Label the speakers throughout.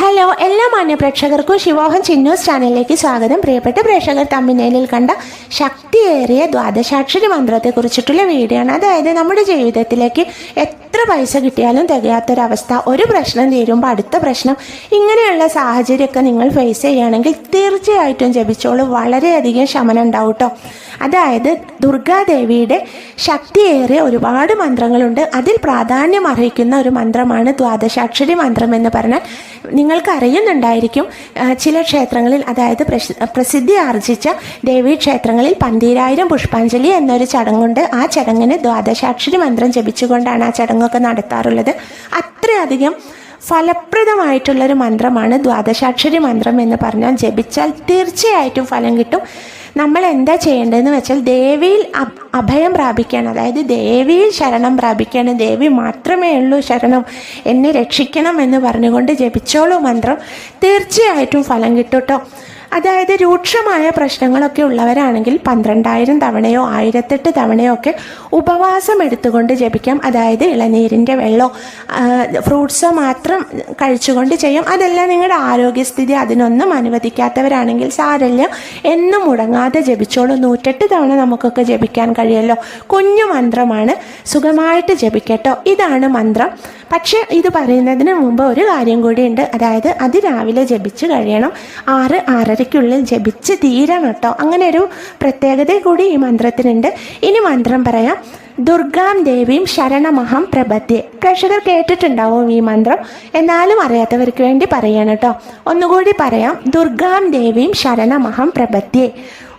Speaker 1: Hello എല്ലാ മാന്യ പ്രേക്ഷകർക്കും ശിവോഹൻ ചിന്നൂസ് ചാനലിലേക്ക് സ്വാഗതം. പ്രിയപ്പെട്ട പ്രേക്ഷകർ, തമ്മിനേലിൽ കണ്ട ശക്തിയേറിയ ദ്വാദശാക്ഷരി മന്ത്രത്തെക്കുറിച്ചിട്ടുള്ള വീഡിയോ ആണ്. അതായത് നമ്മുടെ ജീവിതത്തിലേക്ക് എത്ര പൈസ കിട്ടിയാലും തികയാത്തൊരവസ്ഥ, ഒരു പ്രശ്നം തീരുമ്പോൾ അടുത്ത പ്രശ്നം, ഇങ്ങനെയുള്ള സാഹചര്യമൊക്കെ നിങ്ങൾ ഫേസ് ചെയ്യുകയാണെങ്കിൽ തീർച്ചയായിട്ടും ജപിച്ചോളൂ. വളരെയധികം ശമനം ഉണ്ടാവും കേട്ടോ. അതായത് ദുർഗാദേവിയുടെ ശക്തിയേറിയ ഒരുപാട് മന്ത്രങ്ങളുണ്ട്. അതിൽ പ്രാധാന്യം അർഹിക്കുന്ന ഒരു മന്ത്രമാണ് ദ്വാദശാക്ഷരി മന്ത്രം എന്ന് പറഞ്ഞാൽ നിങ്ങൾക്ക് അറിയുന്നുണ്ടായിരിക്കും. ചില ക്ഷേത്രങ്ങളിൽ, അതായത് പ്രസിദ്ധി ആർജിച്ച ദേവീ ക്ഷേത്രങ്ങളിൽ 12,000 പുഷ്പാഞ്ജലി എന്നൊരു ചടങ്ങുണ്ട്. ആ ചടങ്ങിന് ദ്വാദശാക്ഷരി മന്ത്രം ജപിച്ചുകൊണ്ടാണ് ആ ചടങ്ങൊക്കെ നടത്താറുള്ളത്. അത്രയധികം ഫലപ്രദമായിട്ടുള്ളൊരു മന്ത്രമാണ് ദ്വാദശാക്ഷരി മന്ത്രം എന്ന് പറഞ്ഞാൽ ജപിച്ചാൽ തീർച്ചയായിട്ടും ഫലം കിട്ടും. നമ്മൾ എന്താ ചെയ്യേണ്ടതെന്ന് വെച്ചാൽ ദേവിയിൽ അഭയം പ്രാപിക്കുകയാണ്. അതായത് ദേവിയിൽ ശരണം പ്രാപിക്കുകയാണ്. ദേവി മാത്രമേ ഉള്ളൂ ശരണം, എന്നെ രക്ഷിക്കണം എന്ന് പറഞ്ഞുകൊണ്ട് ജപിച്ചോളൂ മന്ത്രം. തീർച്ചയായിട്ടും ഫലം കിട്ടും കേട്ടോ. അതായത് രൂക്ഷമായ പ്രശ്നങ്ങളൊക്കെ ഉള്ളവരാണെങ്കിൽ 12,000 തവണയോ 1008 തവണയോ ഒക്കെ ഉപവാസം എടുത്തുകൊണ്ട് ജപിക്കാം. അതായത് ഇളനീരിൻ്റെ വെള്ളമോ ഫ്രൂട്ട്സോ മാത്രം കഴിച്ചുകൊണ്ട് ചെയ്യാം. അതെല്ലാം നിങ്ങളുടെ ആരോഗ്യസ്ഥിതി അതിനൊന്നും അനുവദിക്കാത്തവരാണെങ്കിൽ സാരല്ല, എന്നും മുടങ്ങാതെ ജപിച്ചോളൂ. 108 തവണ നമുക്കൊക്കെ ജപിക്കാൻ കഴിയുമല്ലോ. കുഞ്ഞു മന്ത്രമാണ്, സുഖമായിട്ട് ജപിക്കട്ടോ. ഇതാണ് മന്ത്രം. പക്ഷേ ഇത് പറയുന്നതിന് മുമ്പ് ഒരു കാര്യം കൂടിയുണ്ട്. അതായത് അതിരാവിലെ ജപിച്ച് കഴിയണം. 6-6:30 ജപിച്ച് തീരണം കേട്ടോ. അങ്ങനെ ഒരു പ്രത്യേകത കൂടി ഈ മന്ത്രത്തിനുണ്ട്. ഇനി മന്ത്രം പറയാം. ദുർഗാം ദേവീം ശരണമഹം പ്രപദ്യേ. പ്രേക്ഷകർ കേട്ടിട്ടുണ്ടാവും ഈ മന്ത്രം, എന്നാലും അറിയാത്തവർക്ക് വേണ്ടി പറയണം കേട്ടോ. ഒന്നുകൂടി പറയാം. ദുർഗാം ദേവീം ശരണമഹം പ്രപദ്യേ.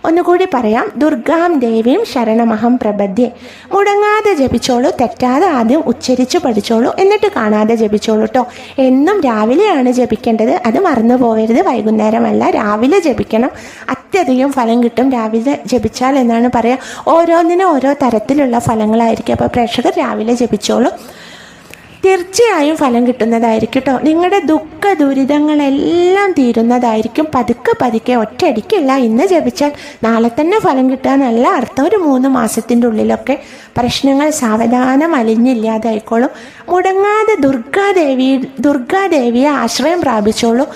Speaker 1: ഒന്നുകൂടി പറയാം. ദുർഗാം ദേവീം ശരണമഹം പ്രപദ്യേ. മുടങ്ങാതെ ജപിച്ചോളൂ. തെറ്റാതെ ആദ്യം ഉച്ചരിച്ച് പഠിച്ചോളൂ, എന്നിട്ട് കാണാതെ ജപിച്ചോളൂ കേട്ടോ. എന്നും രാവിലെയാണ് ജപിക്കേണ്ടത്, അത് മറന്നു പോകരുത്. വൈകുന്നേരമല്ല, രാവിലെ ജപിക്കണം. അത്യധികം ഫലം കിട്ടും രാവിലെ ജപിച്ചാൽ എന്നാണ് പറയുക. ഓരോന്നിനും ഓരോ തരത്തിലുള്ള ഫലങ്ങളായിരിക്കും. അപ്പോൾ പ്രേക്ഷകർ രാവിലെ ജപിച്ചോളൂ, തീർച്ചയായും ഫലം കിട്ടുന്നതായിരിക്കും കേട്ടോ. നിങ്ങളുടെ ദുഃഖ ദുരിതങ്ങളെല്ലാം തീരുന്നതായിരിക്കും. പതുക്കെ ഒറ്റയടിക്കല്ല. ഇന്ന് ജപിച്ചാൽ നാളെ തന്നെ ഫലം കിട്ടുക എന്നല്ല അർത്ഥം. ഒരു 3 മാസത്തിൻ്റെ പ്രശ്നങ്ങൾ സാവധാനം അലിഞ്ഞില്ലാതായിക്കോളും. മുടങ്ങാതെ ദുർഗാദേവിയെ ആശ്രയം പ്രാപിച്ചോളൂ.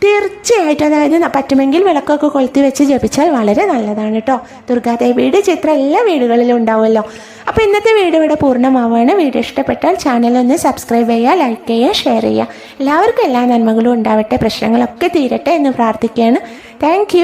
Speaker 1: തീർച്ചയായിട്ടും. അതായത് പറ്റുമെങ്കിൽ വിളക്കൊക്കെ കൊളുത്തി വെച്ച് ജപിച്ചാൽ വളരെ നല്ലതാണ് കേട്ടോ. ദുർഗാദേവിയുടെ ചിത്രം എല്ലാ വീടുകളിലും ഉണ്ടാവുമല്ലോ. അപ്പോൾ ഇന്നത്തെ വീഡിയോ ഇവിടെ പൂർണ്ണമാവുകയാണ്. വീഡിയോ ഇഷ്ടപ്പെട്ടാൽ ചാനലൊന്ന് സബ്സ്ക്രൈബ് ചെയ്യുക, ലൈക്ക് ചെയ്യുക, ഷെയർ ചെയ്യുക. എല്ലാവർക്കും എല്ലാ നന്മകളും ഉണ്ടാവട്ടെ, പ്രശ്നങ്ങളൊക്കെ തീരട്ടെ എന്ന് പ്രാർത്ഥിക്കുകയാണ്. താങ്ക്